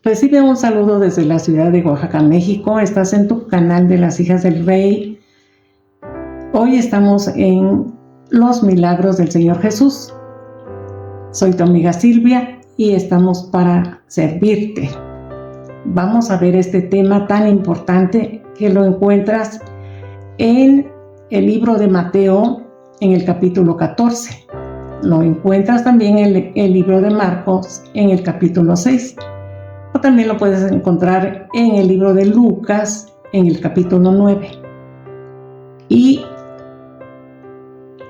Recibe un saludo desde la ciudad de Oaxaca, México. Estás en tu canal de las Hijas del Rey. Hoy estamos en los milagros del Señor Jesús. Soy tu amiga Silvia y estamos para servirte. Vamos a ver este tema tan importante que lo encuentras en el libro de Mateo, en el capítulo 14. Lo encuentras también en el libro de Marcos, en el capítulo 6. O también lo puedes encontrar en el libro de Lucas, en el capítulo 9. Y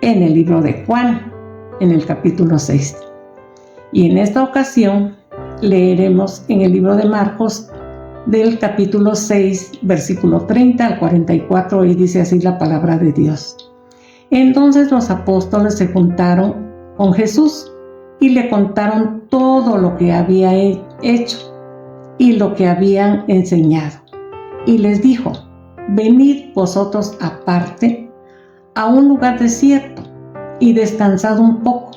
en el libro de Juan, en el capítulo 6. Y en esta ocasión leeremos en el libro de Marcos, del capítulo 6, versículo 30 al 44, y dice así la palabra de Dios. Entonces los apóstoles se juntaron con Jesús y le contaron todo lo que había hecho y lo que habían enseñado. Y les dijo: venid vosotros aparte a un lugar desierto y descansad un poco,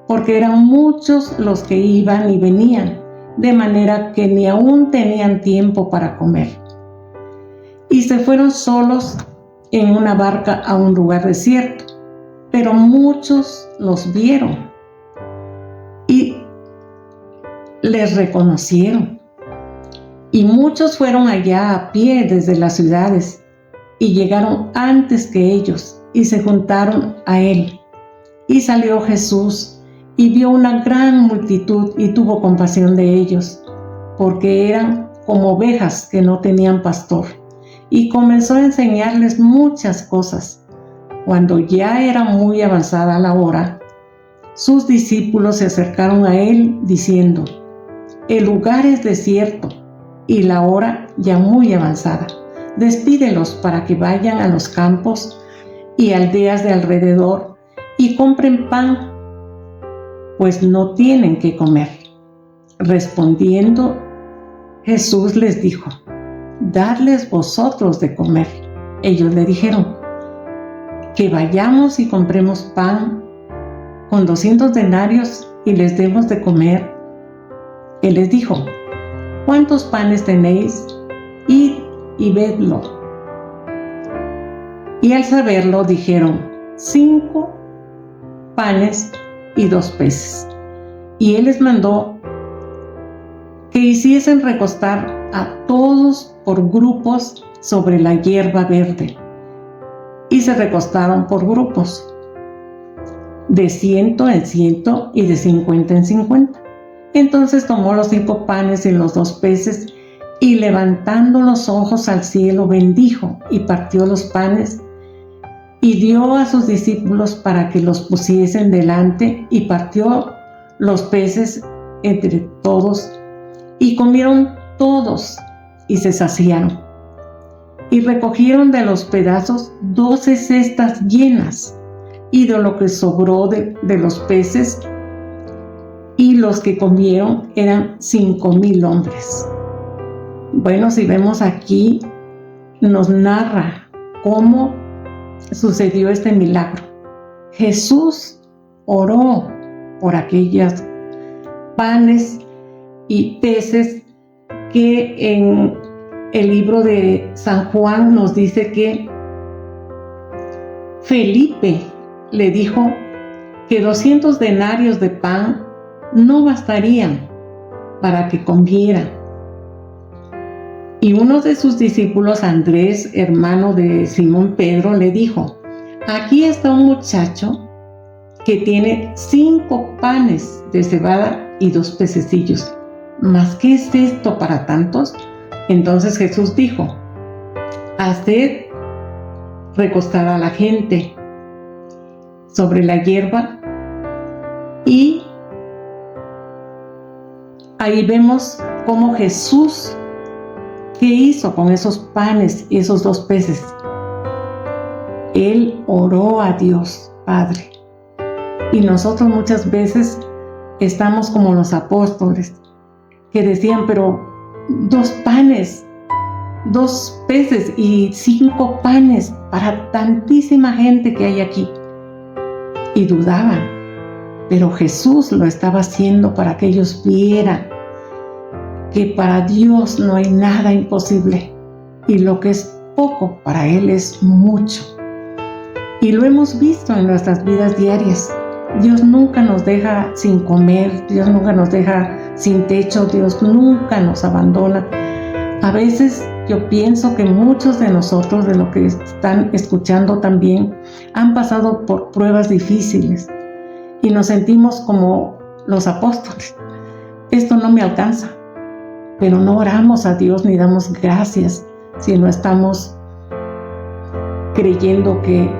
porque eran muchos los que iban y venían, de manera que ni aún tenían tiempo para comer. Y se fueron solos en una barca a un lugar desierto, pero muchos los vieron y les reconocieron. Y muchos fueron allá a pie desde las ciudades y llegaron antes que ellos y se juntaron a él. Y salió Jesús y vio una gran multitud y tuvo compasión de ellos, porque eran como ovejas que no tenían pastor, y comenzó a enseñarles muchas cosas. Cuando ya era muy avanzada la hora, sus discípulos se acercaron a él diciendo: el lugar es desierto y la hora ya muy avanzada. Despídelos para que vayan a los campos y aldeas de alrededor y compren pan, pues no tienen qué comer. Respondiendo, Jesús les dijo: dadles vosotros de comer. Ellos le dijeron: que vayamos y compremos pan con 200 denarios y les demos de comer. Él les dijo: ¿cuántos panes tenéis? Id y vedlo. Y al saberlo dijeron: 5 panes y 2 peces. Y él les mandó que hiciesen recostar a todos por grupos sobre la hierba verde. Y se recostaron por grupos, de 100 en 100 y de 50 en 50. Entonces tomó los 5 panes y los 2 peces, y levantando los ojos al cielo, bendijo y partió los panes, y dio a sus discípulos para que los pusiesen delante, y partió los peces entre todos, y comieron todos, y se saciaron. Y recogieron de los pedazos 12 cestas llenas, y de lo que sobró de los peces, y los que comieron eran 5,000 hombres. Bueno, si vemos aquí, nos narra cómo sucedió este milagro. Jesús oró por aquellos panes y peces que en el libro de San Juan nos dice que Felipe le dijo que 200 denarios de pan no bastarían para que comieran. Y uno de sus discípulos, Andrés, hermano de Simón Pedro, le dijo: aquí está un muchacho que tiene 5 panes de cebada y 2 pececillos. ¿Mas qué es esto para tantos? Entonces Jesús dijo: haced recostar a la gente sobre la hierba. Y ahí vemos cómo Jesús, ¿qué hizo con esos panes y esos 2 peces? Él oró a Dios Padre. Y nosotros muchas veces estamos como los apóstoles, que decían: pero 2 panes, 2 peces y 5 panes para tantísima gente que hay aquí. Y dudaban, pero Jesús lo estaba haciendo para que ellos vieran que para Dios no hay nada imposible y lo que es poco para Él es mucho. Y lo hemos visto en nuestras vidas diarias. Dios nunca nos deja sin comer, Dios nunca nos deja sin techo, Dios nunca nos abandona. A veces yo pienso que muchos de nosotros, de los que están escuchando también, han pasado por pruebas difíciles y nos sentimos como los apóstoles. Esto no me alcanza, pero no oramos a Dios ni damos gracias si no estamos creyendo que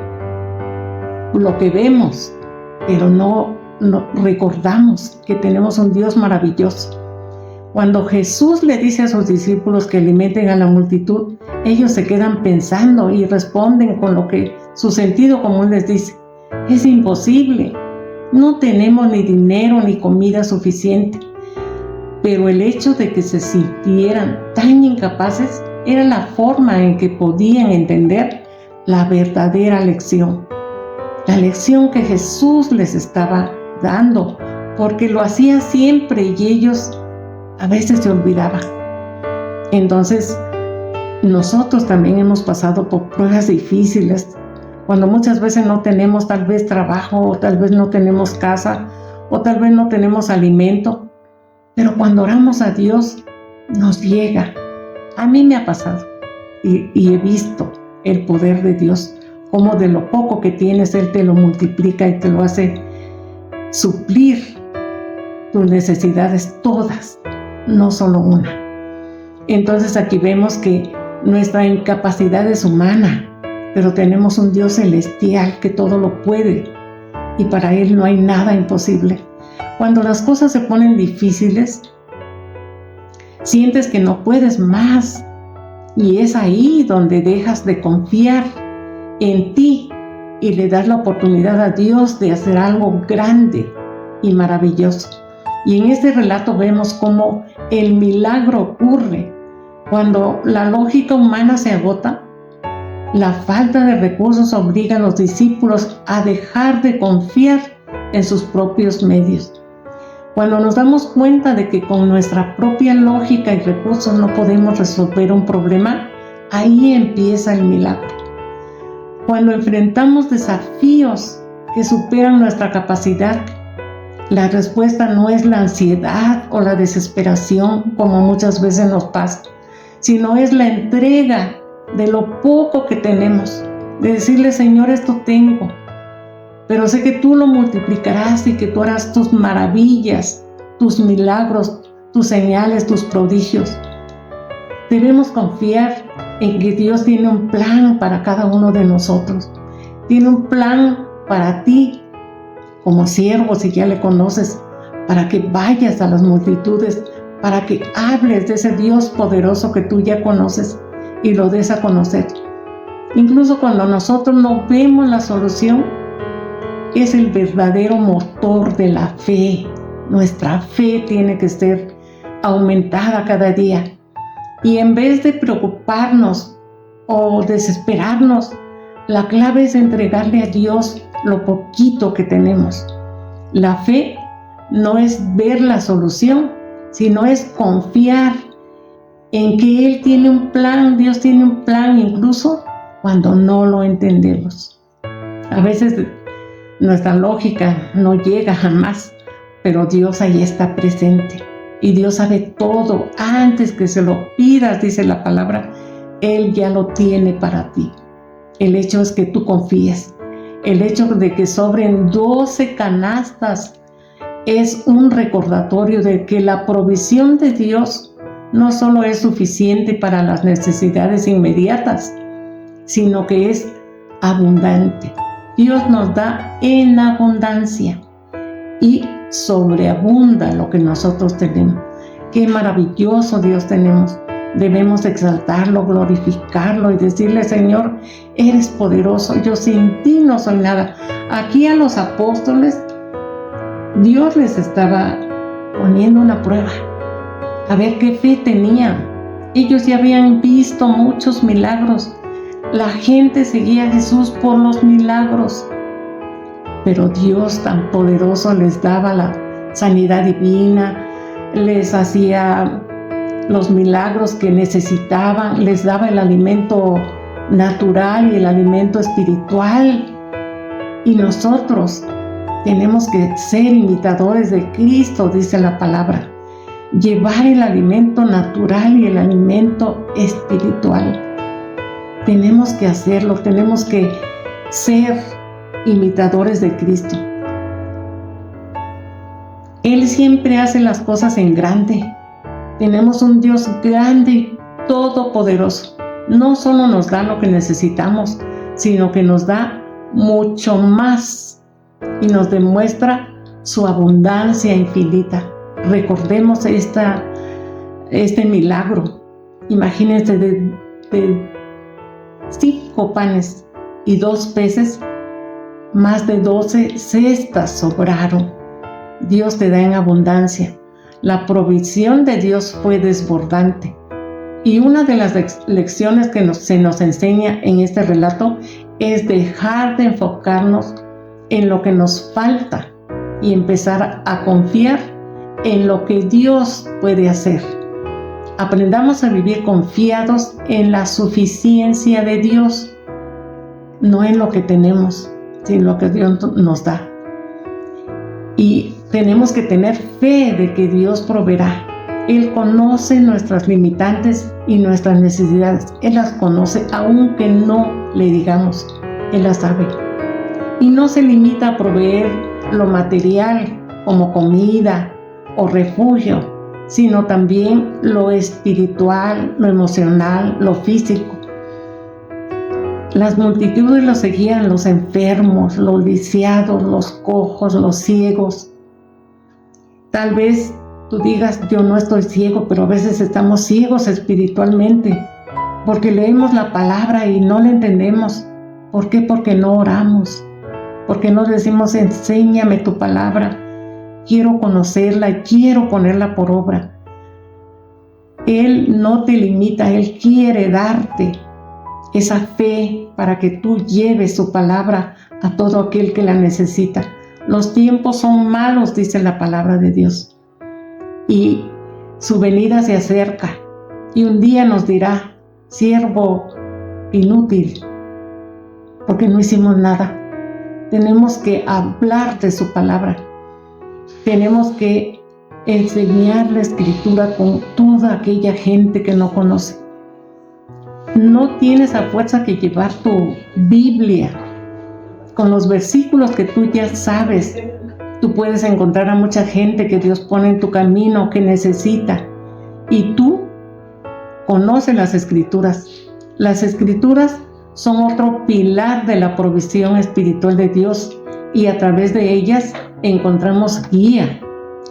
lo que vemos, pero no recordamos que tenemos un Dios maravilloso. Cuando Jesús le dice a sus discípulos que alimenten a la multitud, ellos se quedan pensando y responden con lo que su sentido común les dice: es imposible, no tenemos ni dinero ni comida suficiente. Pero el hecho de que se sintieran tan incapaces era la forma en que podían entender la verdadera lección. La lección que Jesús les estaba dando, porque lo hacía siempre y ellos a veces se olvidaban. Entonces, nosotros también hemos pasado por pruebas difíciles, cuando muchas veces no tenemos tal vez trabajo, o tal vez no tenemos casa, o tal vez no tenemos alimento, pero cuando oramos a Dios, nos llega. A mí me ha pasado y he visto el poder de Dios, como de lo poco que tienes, Él te lo multiplica y te lo hace suplir tus necesidades todas, no solo una. Entonces aquí vemos que nuestra incapacidad es humana, pero tenemos un Dios celestial que todo lo puede y para Él no hay nada imposible. Cuando las cosas se ponen difíciles, sientes que no puedes más y es ahí donde dejas de confiar en ti y le das la oportunidad a Dios de hacer algo grande y maravilloso. Y en este relato vemos cómo el milagro ocurre cuando la lógica humana se agota. La falta de recursos obliga a los discípulos a dejar de confiar en sus propios medios. Cuando nos damos cuenta de que con nuestra propia lógica y recursos no podemos resolver un problema, ahí empieza el milagro. Cuando enfrentamos desafíos que superan nuestra capacidad, la respuesta no es la ansiedad o la desesperación, como muchas veces nos pasa, sino es la entrega de lo poco que tenemos, de decirle: Señor, esto tengo, pero sé que tú lo multiplicarás y que tú harás tus maravillas, tus milagros, tus señales, tus prodigios. Debemos confiar en que Dios tiene un plan para cada uno de nosotros. Tiene un plan para ti como siervo, si ya le conoces, para que vayas a las multitudes, para que hables de ese Dios poderoso que tú ya conoces y lo des a conocer. Incluso cuando nosotros no vemos la solución, es el verdadero motor de la fe. Nuestra fe tiene que ser aumentada cada día. Y en vez de preocuparnos o desesperarnos, la clave es entregarle a Dios lo poquito que tenemos. La fe no es ver la solución, sino es confiar en que Él tiene un plan. Dios tiene un plan incluso cuando no lo entendemos. A veces nuestra lógica no llega jamás, pero Dios ahí está presente. Y Dios sabe todo. Antes que se lo pidas, dice la palabra, Él ya lo tiene para ti. El hecho es que tú confíes. El hecho de que sobren 12 canastas es un recordatorio de que la provisión de Dios no solo es suficiente para las necesidades inmediatas, sino que es abundante. Dios nos da en abundancia y sobreabunda lo que nosotros tenemos. Qué maravilloso Dios tenemos. Debemos exaltarlo, glorificarlo y decirle: Señor, eres poderoso, yo sin ti no soy nada. Aquí a los apóstoles, Dios les estaba poniendo una prueba, a ver qué fe tenían. Ellos ya habían visto muchos milagros. La gente seguía a Jesús por los milagros. Pero Dios tan poderoso les daba la sanidad divina, les hacía los milagros que necesitaban, les daba el alimento natural y el alimento espiritual. Y nosotros tenemos que ser imitadores de Cristo, dice la palabra. Llevar el alimento natural y el alimento espiritual. Tenemos que hacerlo, tenemos que ser imitadores de Cristo. Él siempre hace las cosas en grande. Tenemos un Dios grande y todopoderoso. No solo nos da lo que necesitamos, sino que nos da mucho más y nos demuestra su abundancia infinita. Recordemos este milagro. Imagínense de 5 panes y 2 peces, más de 12 cestas sobraron. Dios te da en abundancia. La provisión de Dios fue desbordante. Y una de las lecciones que se nos enseña en este relato es dejar de enfocarnos en lo que nos falta y empezar a confiar en lo que Dios puede hacer. Aprendamos a vivir confiados en la suficiencia de Dios, no en lo que tenemos, sino en lo que Dios nos da. Y tenemos que tener fe de que Dios proveerá. Él conoce nuestras limitantes y nuestras necesidades. Él las conoce aunque no le digamos. Él las sabe. Y no se limita a proveer lo material como comida o refugio, sino también lo espiritual, lo emocional, lo físico. Las multitudes los seguían, los enfermos, los lisiados, los cojos, los ciegos. Tal vez tú digas, yo no estoy ciego, pero a veces estamos ciegos espiritualmente, porque leemos la palabra y no la entendemos. ¿Por qué? Porque no oramos, porque no decimos, enséñame tu palabra, quiero conocerla, quiero ponerla por obra. Él no te limita, Él quiere darte esa fe para que tú lleves su palabra a todo aquel que la necesita. Los tiempos son malos, dice la palabra de Dios, y su venida se acerca, y un día nos dirá, siervo inútil, porque no hicimos nada. Tenemos que hablar de su palabra, tenemos que enseñar la escritura con toda aquella gente que no conoce. No tienes a fuerza que llevar tu Biblia con los versículos que tú ya sabes. Tú puedes encontrar a mucha gente que Dios pone en tu camino, que necesita. Y tú conoces las Escrituras. Las Escrituras son otro pilar de la provisión espiritual de Dios. Y a través de ellas encontramos guía,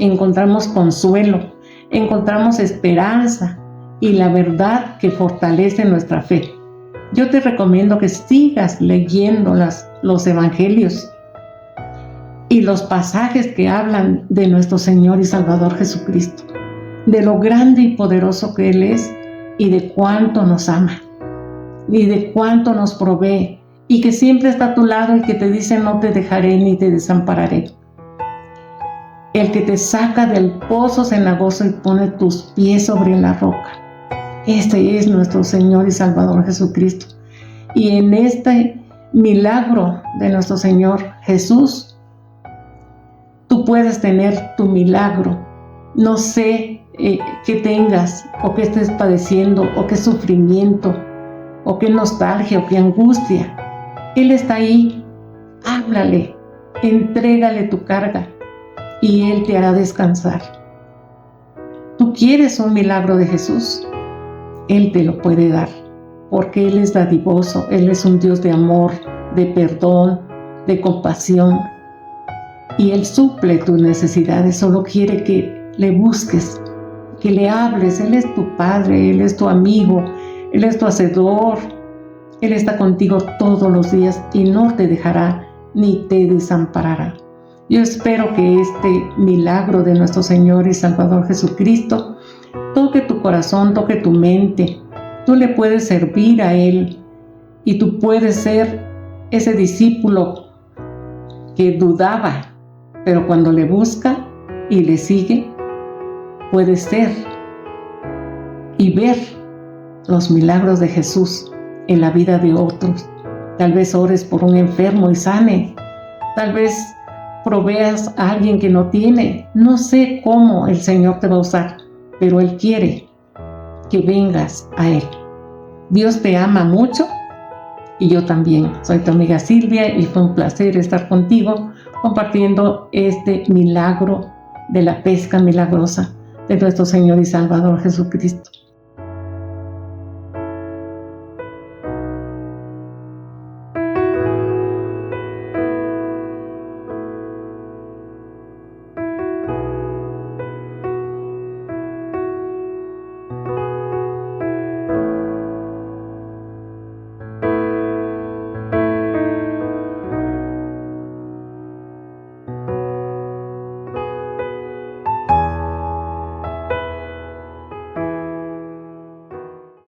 encontramos consuelo, encontramos esperanza y la verdad que fortalece nuestra fe. Yo te recomiendo que sigas leyendo los evangelios y los pasajes que hablan de nuestro Señor y Salvador Jesucristo, de lo grande y poderoso que Él es y de cuánto nos ama y de cuánto nos provee y que siempre está a tu lado y que te dice no te dejaré ni te desampararé. El que te saca del pozo cenagoso y pone tus pies sobre la roca. Este es nuestro Señor y Salvador Jesucristo. Y en este milagro de nuestro Señor Jesús, tú puedes tener tu milagro. No sé qué tengas, o qué estés padeciendo, o qué sufrimiento, o qué nostalgia, o qué angustia. Él está ahí. Háblale, entrégale tu carga, y Él te hará descansar. ¿Tú quieres un milagro de Jesús? Él te lo puede dar, porque Él es dadivoso, Él es un Dios de amor, de perdón, de compasión, y Él suple tus necesidades. Solo quiere que le busques, que le hables. Él es tu Padre, Él es tu amigo, Él es tu hacedor, Él está contigo todos los días y no te dejará ni te desamparará. Yo espero que este milagro de nuestro Señor y Salvador Jesucristo toque tu corazón, toque tu mente. Tú le puedes servir a Él y tú puedes ser ese discípulo que dudaba, pero cuando le busca y le sigue, puedes ser y ver los milagros de Jesús en la vida de otros. Tal vez ores por un enfermo y sane. Tal vez proveas a alguien que no tiene. No sé cómo el Señor te va a usar, pero Él quiere que vengas a Él. Dios te ama mucho y yo también. Soy tu amiga Silvia y fue un placer estar contigo compartiendo este milagro de la pesca milagrosa de nuestro Señor y Salvador Jesucristo.